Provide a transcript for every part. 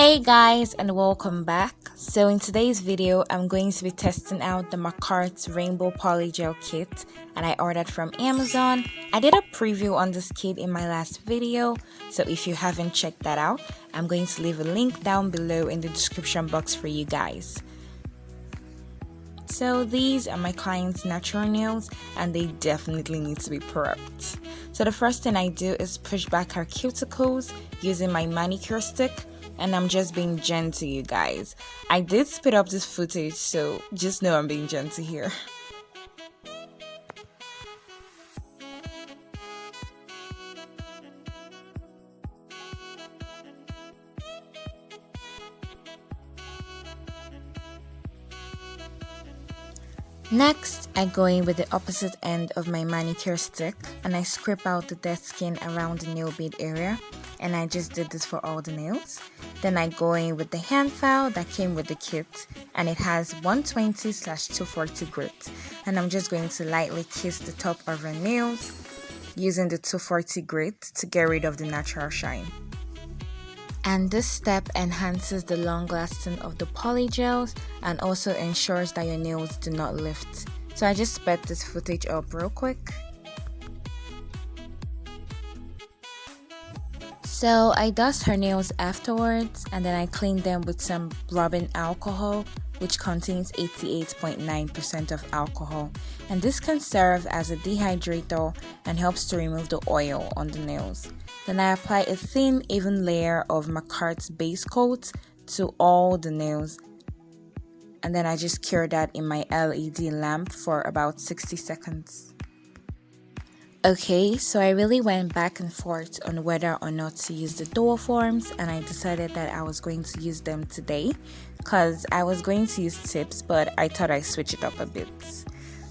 Hey guys, and welcome back. So in today's video I'm going to be testing out the Makartt Rainbow Polygel kit, and I ordered from Amazon. I did a preview on this kit in my last video, so if you haven't checked that out, I'm going to leave a link down below in the description box for you guys. So these are my client's natural nails, and they definitely need to be prepped. So the first thing I do is push back her cuticles using my manicure stick, and I'm just being gentle, you guys. I did speed up this footage, so just know I'm being gentle here. Next, I go in with the opposite end of my manicure stick and I scrape out the dead skin around the nail bed area, and I just did this for all the nails. Then I go in with the hand file that came with the kit, and it has 120/240 grit, and I'm just going to lightly kiss the top of her nails using the 240 grit to get rid of the natural shine. And this step enhances the long lasting of the polygels and also ensures that your nails do not lift. So I just sped this footage up real quick. So I dust her nails afterwards, and then I clean them with some rubbing alcohol, which contains 88.9% of alcohol, and this can serve as a dehydrator and helps to remove the oil on the nails. Then I apply a thin, even layer of Makartt's base coat to all the nails, and then I just cure that in my LED lamp for about 60 seconds. Okay, so I really went back and forth on whether or not to use the dual forms, and I decided that I was going to use them today because I was going to use tips, but I thought I'd switch it up a bit.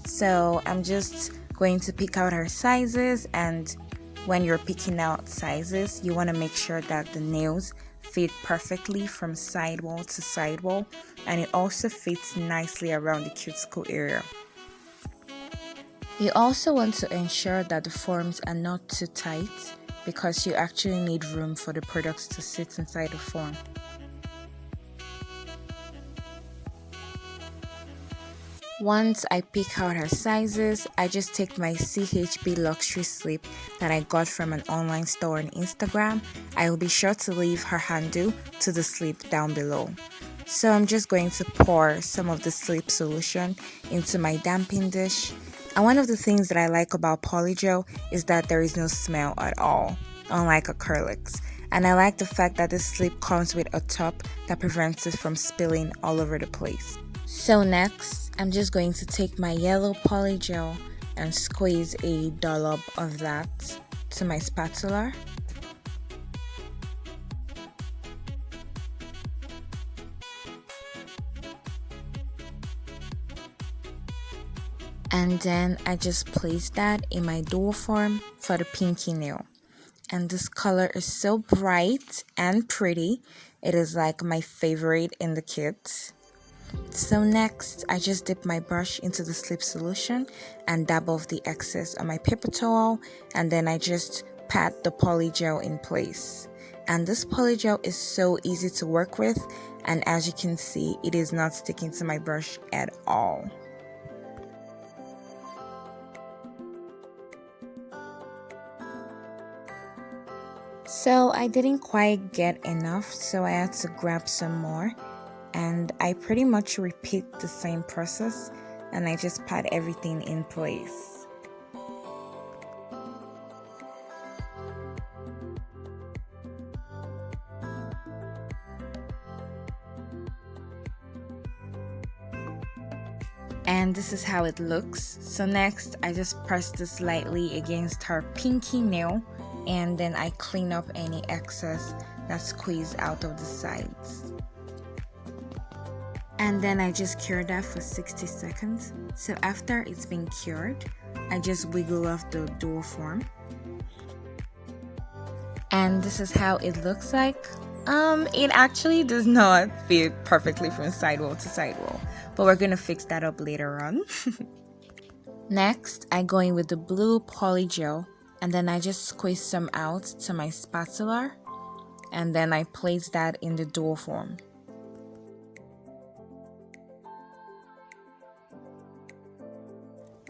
So I'm just going to pick out her sizes, and when you're picking out sizes, you want to make sure that the nails fit perfectly from sidewall to sidewall, and it also fits nicely around the cuticle area. You also want to ensure that the forms are not too tight because you actually need room for the products to sit inside the form. Once I pick out her sizes, I just take my CHB luxury slip that I got from an online store on Instagram. I will be sure to leave her handle to the slip down below. So I'm just going to pour some of the slip solution into my Dapen dish. And one of the things that I like about Polygel is that there is no smell at all, unlike acrylics. And I like the fact that this slip comes with a top that prevents it from spilling all over the place. So next, I'm just going to take my yellow Polygel and squeeze a dollop of that to my spatula. And then I just place that in my dual form for the pinky nail. And this color is so bright and pretty. It is like my favorite in the kit. So next, I just dip my brush into the slip solution and dab off the excess on my paper towel, and then I just pat the polygel in place. And this polygel is so easy to work with, and as you can see, it is not sticking to my brush at all. So I didn't quite get enough, so I had to grab some more, and I pretty much repeat the same process, and I just pat everything in place. And this is how it looks. So next, I just press this lightly against her pinky nail, and then I clean up any excess that squeezed out of the sides. And then I just cure that for 60 seconds. So after it's been cured, I just wiggle off the dual form. And this is how it looks like. It actually does not fit perfectly from sidewall to sidewall, but we're gonna fix that up later on. Next, I go in with the blue polygel, and then I just squeeze some out to my spatula, and then I place that in the dough form.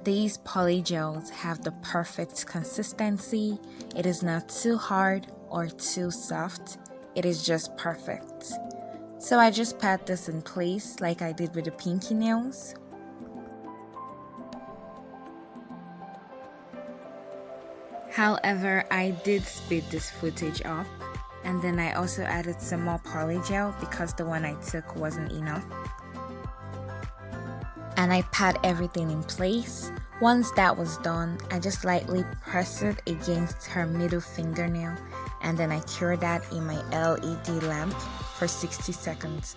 These polygels have the perfect consistency. It is not too hard or too soft. It is just perfect. So I just pat this in place like I did with the pinky nails. However, I did speed this footage up, and then I also added some more polygel because the one I took wasn't enough. And I pat everything in place. Once that was done, I just lightly press it against her middle fingernail, and then I cure that in my LED lamp for 60 seconds.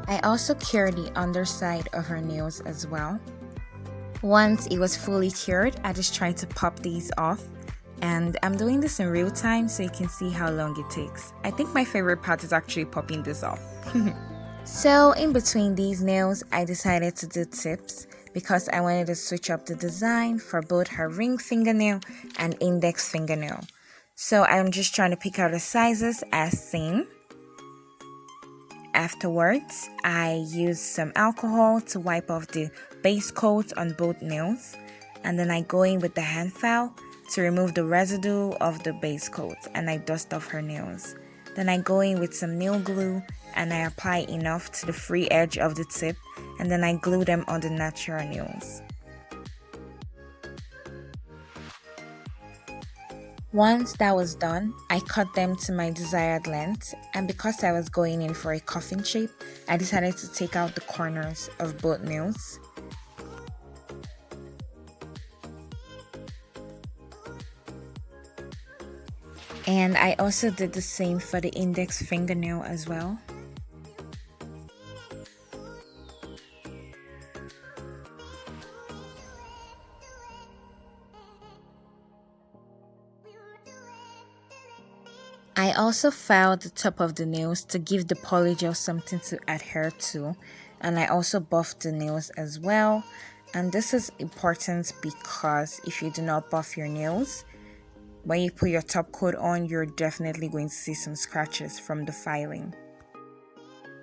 I also cure the underside of her nails as well. Once it was fully cured, I just tried to pop these off, and I'm doing this in real time so you can see how long it takes. I think my favorite part is actually popping this off. So in between these nails, I decided to do tips because I wanted to switch up the design for both her ring fingernail and index fingernail. So I'm just trying to pick out the sizes as seen. Afterwards, I use some alcohol to wipe off the base coat on both nails, and then I go in with the hand file to remove the residue of the base coat, and I dust off her nails. Then I go in with some nail glue and I apply enough to the free edge of the tip, and then I glue them on the natural nails. Once that was done, I cut them to my desired length, and because I was going in for a coffin shape, I decided to take out the corners of both nails. And I also did the same for the index fingernail as well. I also filed the top of the nails to give the polygel something to adhere to, and I also buffed the nails as well. And this is important because if you do not buff your nails, when you put your top coat on, you're definitely going to see some scratches from the filing.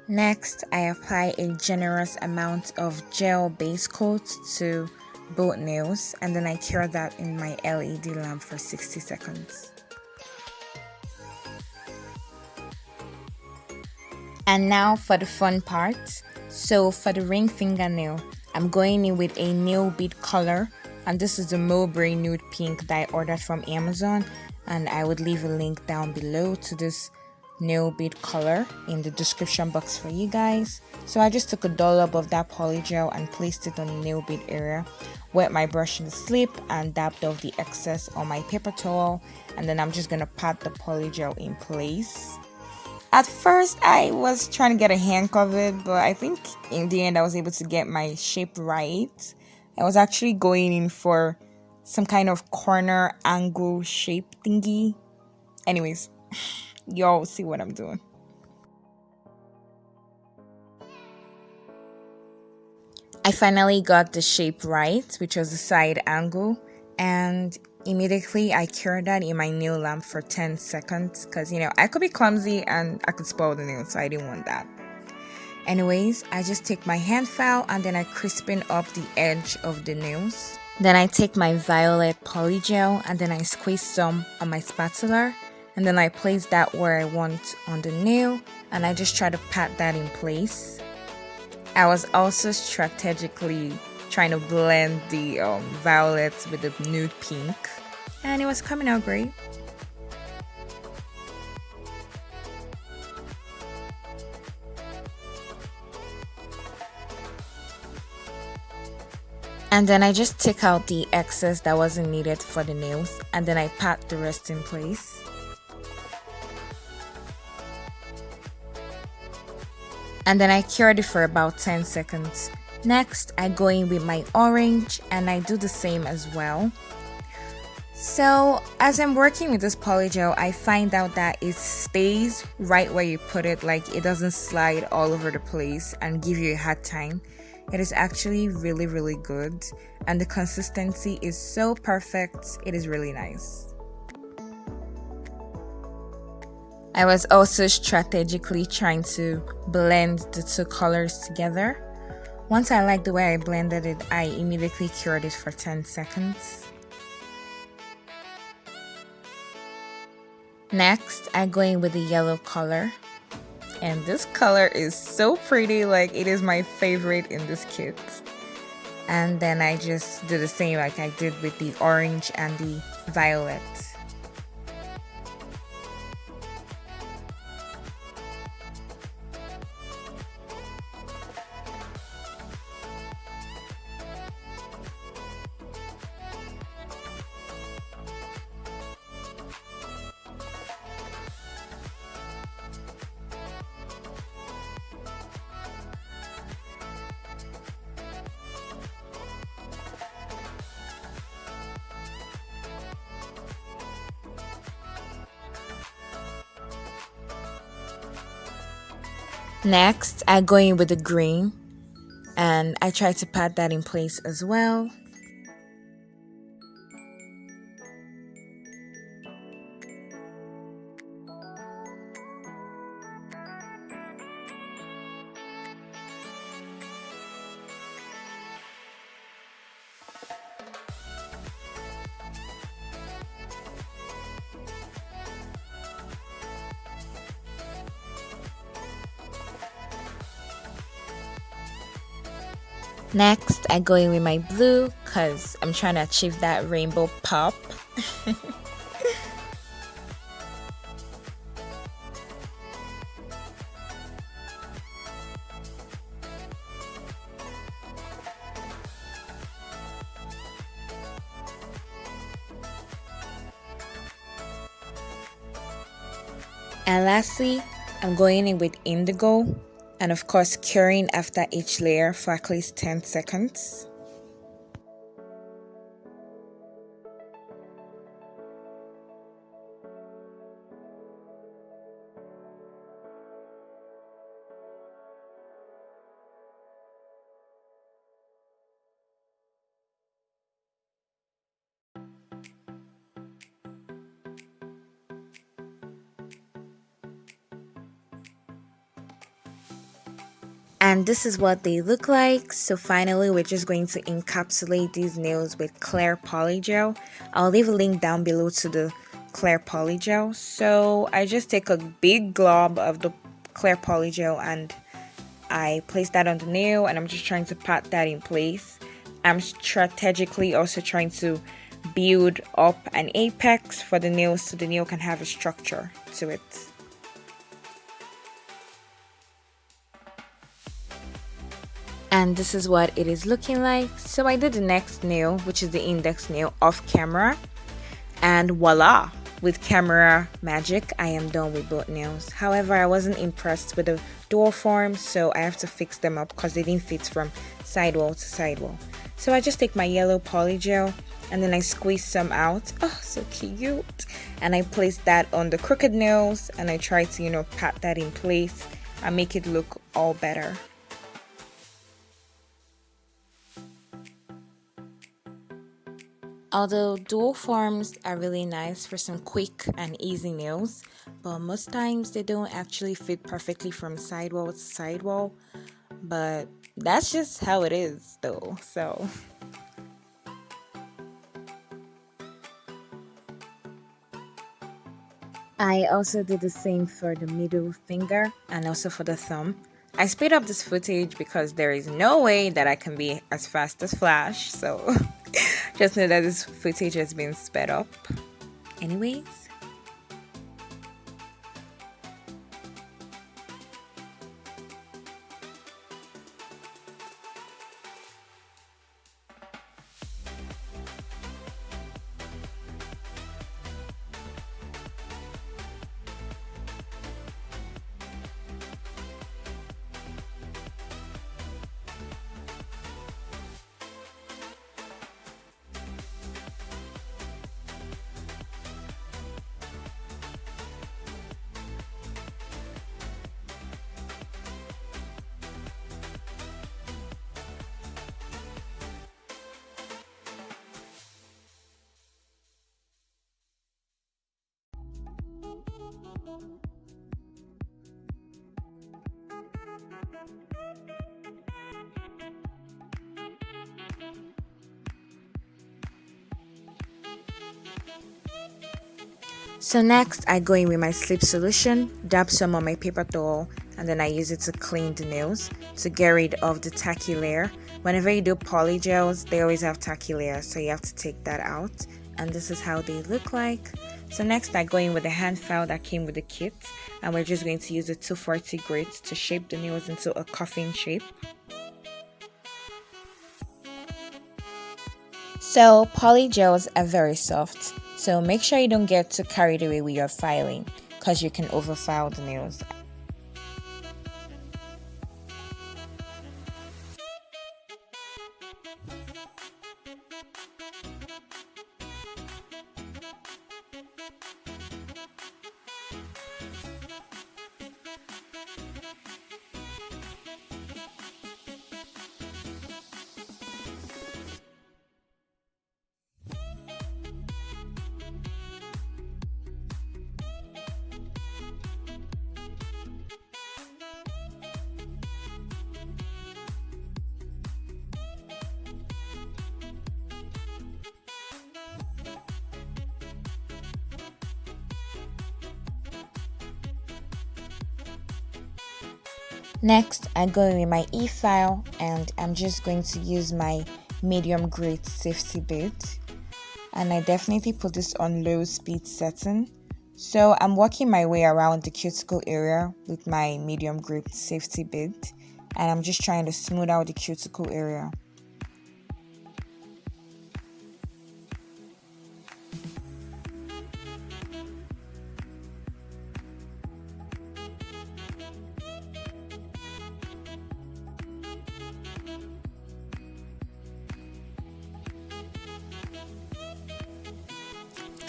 Next, I apply a generous amount of gel base coat to both nails, and then I cure that in my LED lamp for 60 seconds. And now for the fun part. So for the ring fingernail, I'm going in with a nail bead color, and this is the Mulberry Nude Pink that I ordered from Amazon, and I would leave a link down below to this nail bead color in the description box for you guys. So I just took a dollop of that polygel and placed it on the nail bead area, wet my brush in the slip and dabbed off the excess on my paper towel, and then I'm just gonna pat the polygel in place. At first, I was trying to get a hang of it, but I think in the end I was able to get my shape right. I was actually going in for some kind of corner angle shape thingy. Anyways, y'all see what I'm doing. I finally got the shape right, which was the side angle, and immediately I cured that in my nail lamp for 10 seconds because, you know, I could be clumsy and I could spoil the nail, so I didn't want that. Anyways, I just take my hand file and then I crispen up the edge of the nails. Then I take my violet polygel and then I squeeze some on my spatula, and then I place that where I want on the nail, and I just try to pat that in place. I was also strategically trying to blend the violet with the nude pink, and it was coming out great. And then I just take out the excess that wasn't needed for the nails, and then I pat the rest in place. And then I cured it for about 10 seconds. Next, I go in with my orange and I do the same as well. So as I'm working with this polygel, I find out that it stays right where you put it, like it doesn't slide all over the place and give you a hard time. It is actually really good, and the consistency is so perfect. It is really nice. I was also strategically trying to blend the two colors together. Once I liked the way I blended it, I immediately cured it for 10 seconds. Next, I go in with the yellow color. And this color is so pretty, like it is my favorite in this kit. And then I just do the same like I did with the orange and the violet. Next, I go in with the green and I try to pat that in place as well. Next, I go in with my blue because I'm trying to achieve that rainbow pop. And lastly, I'm going in with indigo and of course curing after each layer for at least 10 seconds. And this is what they look like. So finally, we're just going to encapsulate these nails with clear polygel. I'll leave a link down below to the clear polygel. So I just take a big glob of the clear polygel and I place that on the nail and I'm just trying to pat that in place. I'm strategically also trying to build up an apex for the nail so the nail can have a structure to it. And this is what it is looking like. So I did the next nail, which is the index nail, off camera, and voila, with camera magic I am done with both nails. However, I wasn't impressed with the dual forms, so I have to fix them up because they didn't fit from sidewall to sidewall. So I just take my yellow polygel and then I squeeze some out. Oh, so cute. And I place that on the crooked nails and I try to, pat that in place and make it look all better. Although dual forms are really nice for some quick and easy nails, but most times they don't actually fit perfectly from sidewall to sidewall. But that's just how it is though, so. I also did the same for the middle finger and also for the thumb. I speed up this footage because there is no way that I can be as fast as Flash, so just know that this footage has been sped up. Anyways. So next, I go in with my sleep solution, dab some on my paper towel, and then I use it to clean the nails to get rid of the tacky layer. Whenever you do polygels, they always have tacky layers, so you have to take that out. And this is how they look like. So next, I go in with the hand file that came with the kit, and we're just going to use the 240 grit to shape the nails into a coffin shape. So polygels are very soft, so make sure you don't get too carried away with your filing because you can overfile the nails. Next, I go in with my e-file and I'm just going to use my medium grade safety bit, and I definitely put this on low speed setting. So I'm working my way around the cuticle area with my medium grade safety bit, and I'm just trying to smooth out the cuticle area.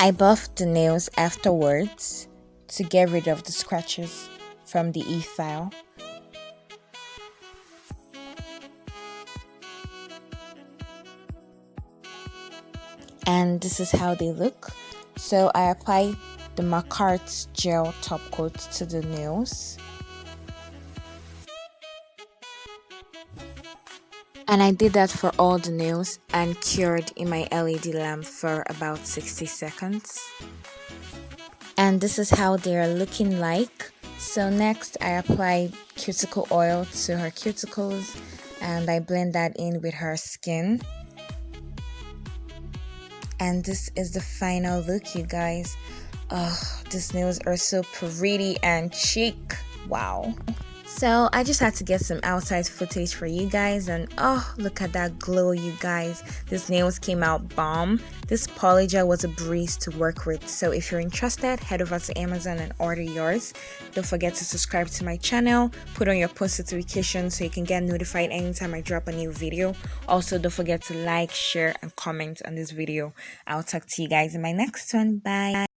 I buffed the nails afterwards to get rid of the scratches from the e-file. And this is how they look. So I apply the Makartt gel top coat to the nails. And I did that for all the nails and cured in my LED lamp for about 60 seconds. And this is how they are looking like. So next I apply cuticle oil to her cuticles and I blend that in with her skin. And this is the final look, you guys. Oh, these nails are so pretty and chic. Wow. So I just had to get some outside footage for you guys, and oh, look at that glow, you guys. These nails came out bomb. This polygel was a breeze to work with, so if you're interested, head over to Amazon and order yours. Don't forget to subscribe to my channel, put on your post notifications so you can get notified anytime I drop a new video. Also, don't forget to like, share, and comment on this video. I'll talk to you guys in my next one. Bye.